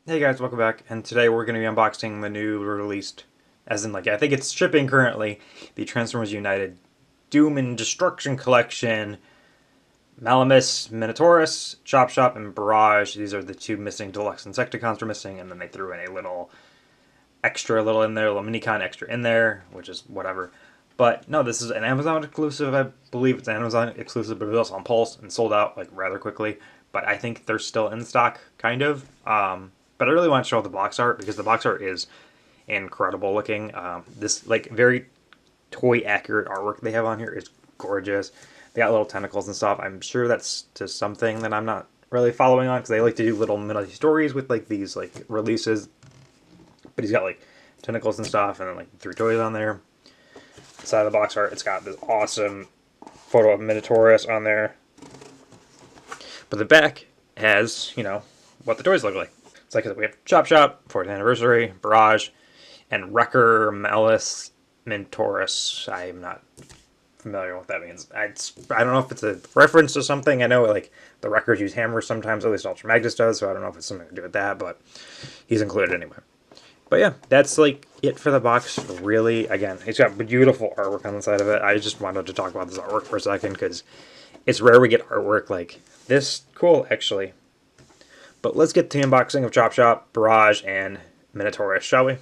Hey guys, welcome back, and today we're going to be unboxing the new released, as in like, I think it's shipping currently, the Transformers United Doom and Destruction Collection, Malamus, Minotaurus, Chop Shop, and Barrage. These are the two missing deluxe Insecticons are missing, and then they threw in a little extra little in there, a little minicon extra in there, which is whatever. But no, this is an Amazon exclusive. I believe it's an Amazon exclusive, but it was also on Pulse and sold out like rather quickly. But I think they're still in stock, kind of. But I really want to show the box art because the box art is incredible looking. This like very toy accurate artwork they have on here is gorgeous. They got little tentacles and stuff. I'm sure that's to something that I'm not really following on because they like to do little mini stories with like these like releases. But he's got like tentacles and stuff, and then like 3 toys on there. Inside of the box art, it's got this awesome photo of Minotaurus on there. But the back has, you know, what the toys look like. It's like we have Chop Shop, 4th anniversary, Barrage, and Wrecker, Malice, Minotaurus. I'm not familiar with what that means. I don't know if it's a reference to something. I know like the Wreckers use hammers sometimes, at least Ultra Magnus does, so I don't know if it's something to do with that, but he's included anyway. But yeah, that's like it for the box, really. Again, it's got beautiful artwork on the side of it. I just wanted to talk about this artwork for a second because it's rare we get artwork like this cool, actually. But let's get to the unboxing of Chop Shop, Barrage, and Minotaurus, shall we?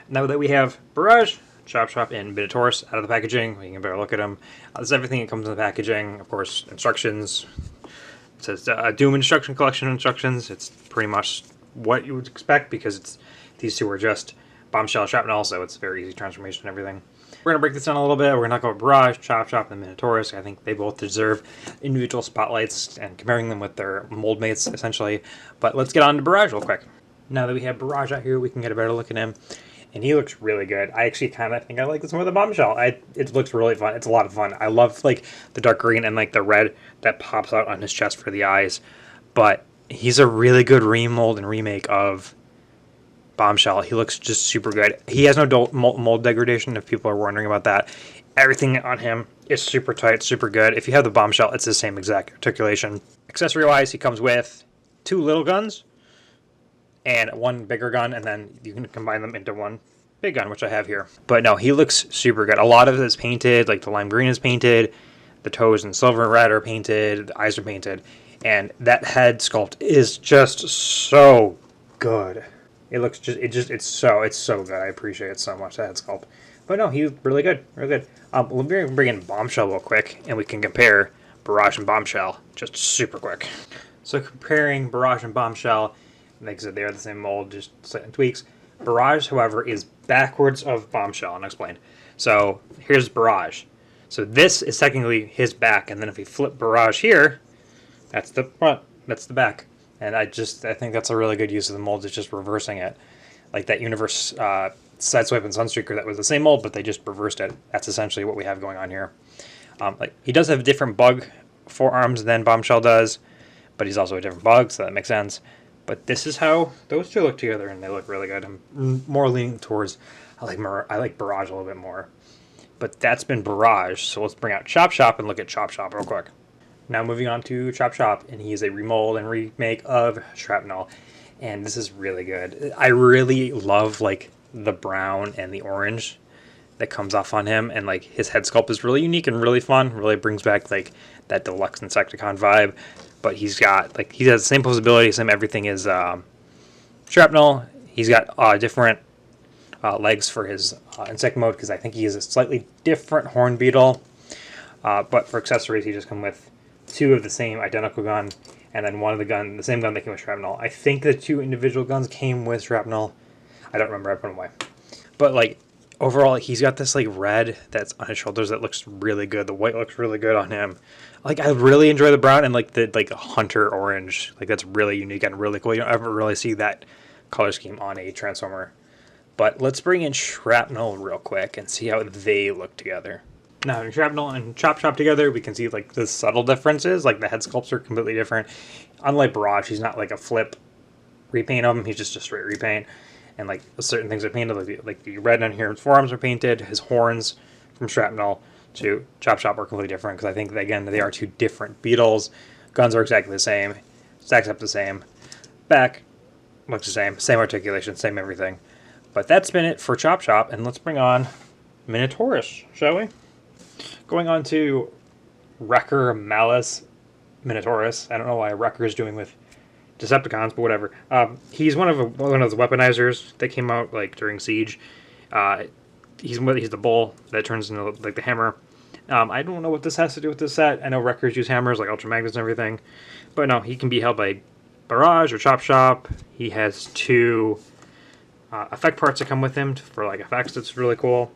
Now that we have Barrage, Chop Shop, and Minotaurus out of the packaging, we can better look at them. This is everything that comes in the packaging. Of course, instructions. It says Doom Instruction Collection instructions. It's pretty much what you would expect because these two are just bombshell shrapnel, so it's very easy transformation and everything. We're going to break this down a little bit. We're going to talk about Barrage, Chop Shop, and Minotaurus. I think they both deserve individual spotlights and comparing them with their mold mates, essentially. But let's get on to Barrage real quick. Now that we have Barrage out here, we can get a better look at him. And he looks really good. I actually kind of think I like this more than Bombshell. It looks really fun. It's a lot of fun. I love like the dark green and like the red that pops out on his chest for the eyes. But he's a really good remold and remake of Bombshell. He looks just super good. He has no mold degradation, if people are wondering about that. Everything on him is super tight, super good. If you have the Bombshell, it's the same exact articulation. Accessory-wise, he comes with 2 little guns and 1 bigger gun, and then you can combine them into 1 big gun, which I have here. But no, he looks super good. A lot of it is painted, like the lime green is painted, the toes in silver and red are painted, the eyes are painted, and that head sculpt is just so good. It looks it's so good. I appreciate it so much, that head sculpt. But no, he's really good, really good. Let me bring in Bombshell real quick, and we can compare Barrage and Bombshell just super quick. So comparing Barrage and Bombshell, like I said, they are the same mold, just slight tweaks. Barrage, however, is backwards of Bombshell, and I'll explain. So here's Barrage. So this is technically his back, and then if we flip Barrage here, that's the front, that's the back. And I think that's a really good use of the mold, is just reversing it. Like that Universe Sideswipe and Sunstreaker, that was the same mold, but they just reversed it. That's essentially what we have going on here. Like he does have a different bug forearms than Bombshell does, but he's also a different bug, so that makes sense. But this is how those two look together, and they look really good. I'm more leaning towards, I like Barrage a little bit more. But that's been Barrage, so let's bring out Chop Shop and look at Chop Shop real quick. Now moving on to Chop Shop, and he is a remold and remake of Shrapnel, and this is really good. I really love like the brown and the orange that comes off on him, and like his head sculpt is really unique and really fun. Really brings back like that deluxe Insecticon vibe. But he has the same posability, same everything as Shrapnel. He's got different legs for his insect mode because I think he is a slightly different horn beetle. But for accessories, he just comes with 2 of the same identical gun, and then the same gun that came with Shrapnel. I think the 2 individual guns came with Shrapnel. I don't remember. I put them away. But like overall, he's got this like red that's on his shoulders that looks really good. The white looks really good on him. Like I really enjoy the brown and like the hunter orange. Like that's really unique and really cool. You don't ever really see that color scheme on a Transformer. But let's bring in Shrapnel real quick and see how they look together. Now in Shrapnel and Chop Shop together, we can see like the subtle differences. Like the head sculpts are completely different. Unlike Barrage, he's not like a flip repaint of him. He's just a straight repaint. And like certain things are painted, like the red on here, his forearms are painted, his horns from Shrapnel to Chop Shop are completely different, because I think, again, they are two different Beetles. Guns are exactly the same. Stacks up the same. Back looks the same. Same articulation, same everything. But that's been it for Chop Shop, and let's bring on Minotaurus, shall we? Going on to Wrecker Malice Minotaurus. I don't know why Wrecker is doing with Decepticons, but whatever. He's one of the weaponizers that came out like during Siege. He's the bull that turns into like the hammer. I don't know what this has to do with this set. I know Wreckers use hammers like Ultra Magnets and everything, but no, he can be held by Barrage or Chop Shop. He has two effect parts that come with him for like effects. That's really cool.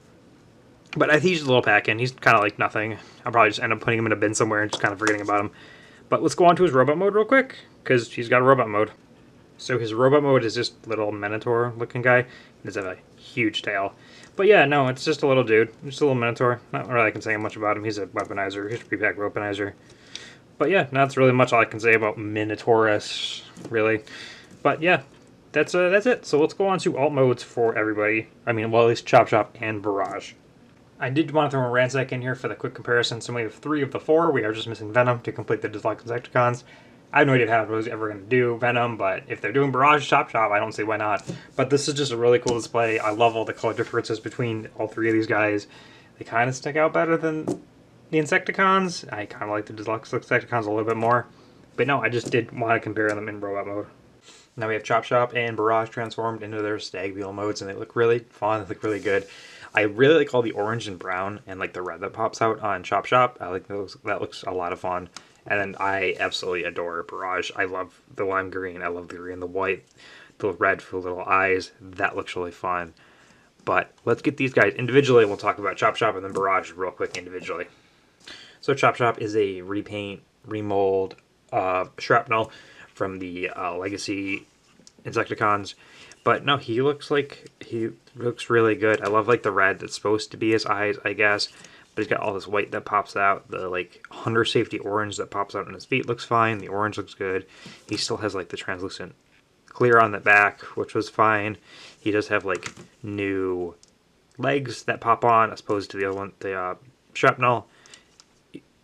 But I think he's a little pack-in. He's kind of like nothing. I'll probably just end up putting him in a bin somewhere and just kind of forgetting about him. But let's go on to his robot mode real quick, because he's got a robot mode. So his robot mode is just little Minotaur-looking guy. He does have a huge tail. But yeah, no, it's just a little dude. Just a little Minotaur. Not really I can say much about him. He's a weaponizer. He's a pre-pack weaponizer. But yeah, that's really much all I can say about Minotaurus, really. But yeah, that's it. So let's go on to alt modes for everybody. I mean, well, at least Chop Shop and Barrage. I did want to throw a Ransack in here for the quick comparison. So we have 3 of the 4. We are just missing Venom to complete the Deluxe Insecticons. I have no idea how I was ever going to do Venom, but if they're doing Barrage Chop Shop, I don't see why not. But this is just a really cool display. I love all the color differences between all 3 of these guys. They kind of stick out better than the Insecticons. I kind of like the Deluxe Insecticons a little bit more. But no, I just did want to compare them in robot mode. Now we have Chop Shop and Barrage transformed into their Stag Beetle modes, and they look really fun. They look really good. I really like all the orange and brown and like the red that pops out on Chop Shop. I like those. That looks a lot of fun. And then I absolutely adore Barrage. I love the lime green. I love the green, the white, the red for little eyes. That looks really fun. But let's get these guys individually. We'll talk about Chop Shop and then Barrage real quick individually. So Chop Shop is a repaint, remold Shrapnel from the Legacy Insecticons. But no, he looks really good. I love like the red that's supposed to be his eyes, I guess. But he's got all this white that pops out. The like Hunter Safety orange that pops out on his feet looks fine. The orange looks good. He still has like the translucent clear on the back, which was fine. He does have like new legs that pop on as opposed to the other one, the Shrapnel.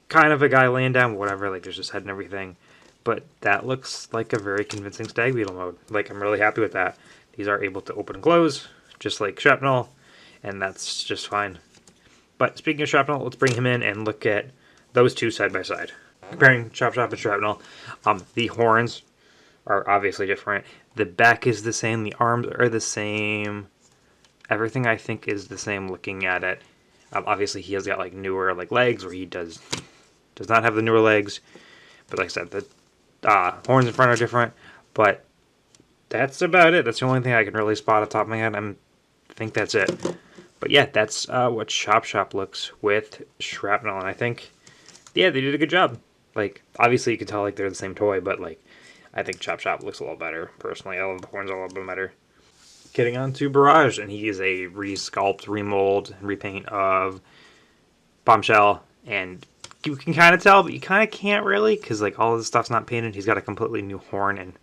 Kind of a guy laying down, whatever. Like there's his head and everything. But that looks like a very convincing Stag Beetle mode. Like I'm really happy with that. These are able to open and close, just like Shrapnel, and that's just fine. But speaking of Shrapnel, let's bring him in and look at those two side by side. Comparing Chop Shop and Shrapnel, the horns are obviously different. The back is the same, the arms are the same. Everything I think is the same looking at it. Obviously he has got like newer like legs, where he does not have the newer legs. But like I said, the horns in front are different, but that's about it. That's the only thing I can really spot off the top of my head. I think that's it. But yeah, that's what Chop Shop looks with Shrapnel, and I think, yeah, they did a good job. Like, obviously you can tell like they're the same toy, but like, I think Chop Shop looks a little better, personally. I love the horns a little bit better. Getting on to Barrage, and he is a resculpt, remold, repaint of Bombshell, and you can kind of tell, but you kind of can't really, because like all of the stuff's not painted. He's got a completely new horn and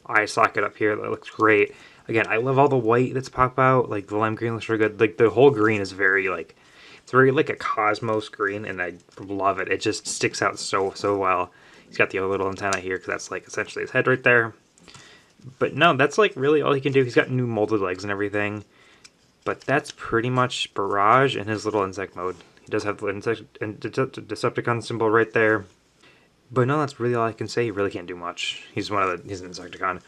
eye socket up here that looks great. Again, I love all the white that's pop out. Like the lime green looks really good. Like the whole green is very like, it's very like a cosmos green, and I love it. It just sticks out so well. He's got the little antenna here because that's like essentially his head right there. But no, that's like really all he can do. He's got new molded legs and everything. But that's pretty much Barrage in his little insect mode. He does have the Decepticon symbol right there. But no, that's really all I can say. He really can't do much. He's an Insecticon.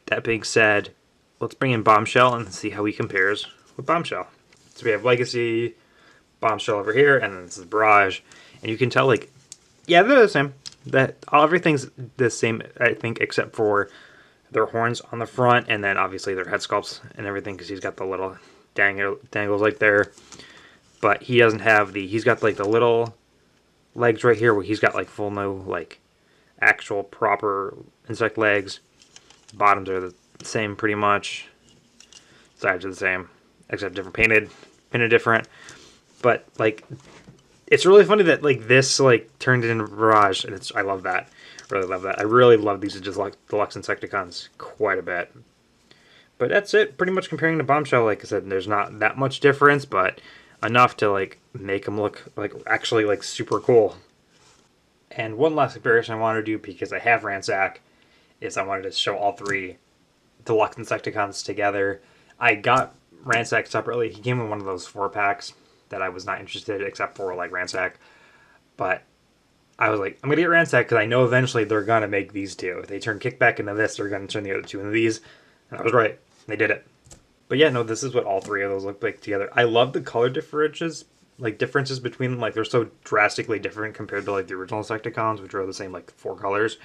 That being said, let's bring in Bombshell and see how he compares with Bombshell. So we have Legacy, Bombshell over here, and then this is Barrage. And you can tell, like, yeah, they're the same. Everything's the same, I think, except for their horns on the front, and then obviously their head sculpts and everything, because he's got the little dangles like there. But he doesn't have he's got like the little legs right here where he's got like full like actual proper insect legs. Bottoms are the same pretty much. Sides are the same, except different painted different. But like, it's really funny that like this like turned into Barrage, and I love that. Really love that. I really love these Deluxe Insecticons quite a bit. But that's it. Pretty much comparing to Bombshell, like I said, there's not that much difference, but enough to like make them look like actually like super cool. And one last comparison I want to do, because I have Ransack, is I wanted to show all 3 deluxe Insecticons together. I got Ransack separately. He came in one of those 4-packs that I was not interested in, except for like Ransack. But I was like, I'm gonna get Ransack because I know eventually they're gonna make these 2. If they turn Kickback into this, they're gonna turn the other 2 into these. And I was right. They did it. But yeah, no, this is what all 3 of those look like together. I love the color differences between them. Like, they're so drastically different compared to like the original Insecticons, which are the same like 4 colors.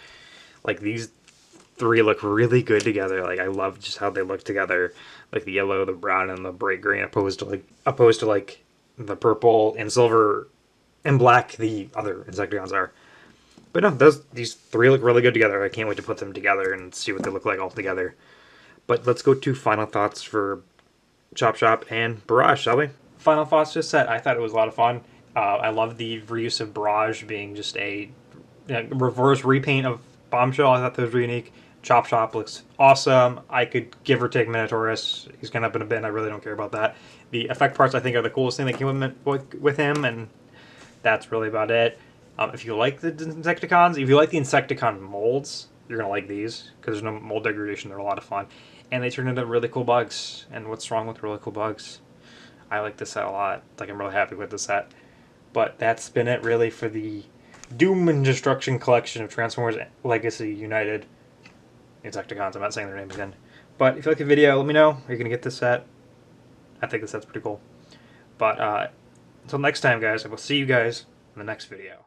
Like, these 3 look really good together. Like, I love just how they look together. Like the yellow, the brown, and the bright green, opposed to like the purple and silver and black the other Insecticons are. But no, these 3 look really good together. I can't wait to put them together and see what they look like all together. But let's go to final thoughts for Chop Shop and Barrage, shall we? Final thoughts just set. I thought it was a lot of fun. I love the reuse of Barrage being just a reverse repaint of Bombshell. I thought that was really unique. Chop Shop looks awesome. I could give or take Minotaurus. He's going up in a bin. I really don't care about that. The effect parts I think are the coolest thing that came with him, and that's really about it. If you like the Insecticons, if you like the Insecticon molds, you're going to like these, because there's no mold degradation. They're a lot of fun. And they turn into really cool bugs. And what's wrong with really cool bugs? I like this set a lot. Like, I'm really happy with the set. But that's been it, really, for the Doom and Destruction collection of Transformers Legacy United Insecticons. I'm not saying their names again. But if you like the video, let me know. Are you going to get this set? I think this set's pretty cool. But until next time, guys, I will see you guys in the next video.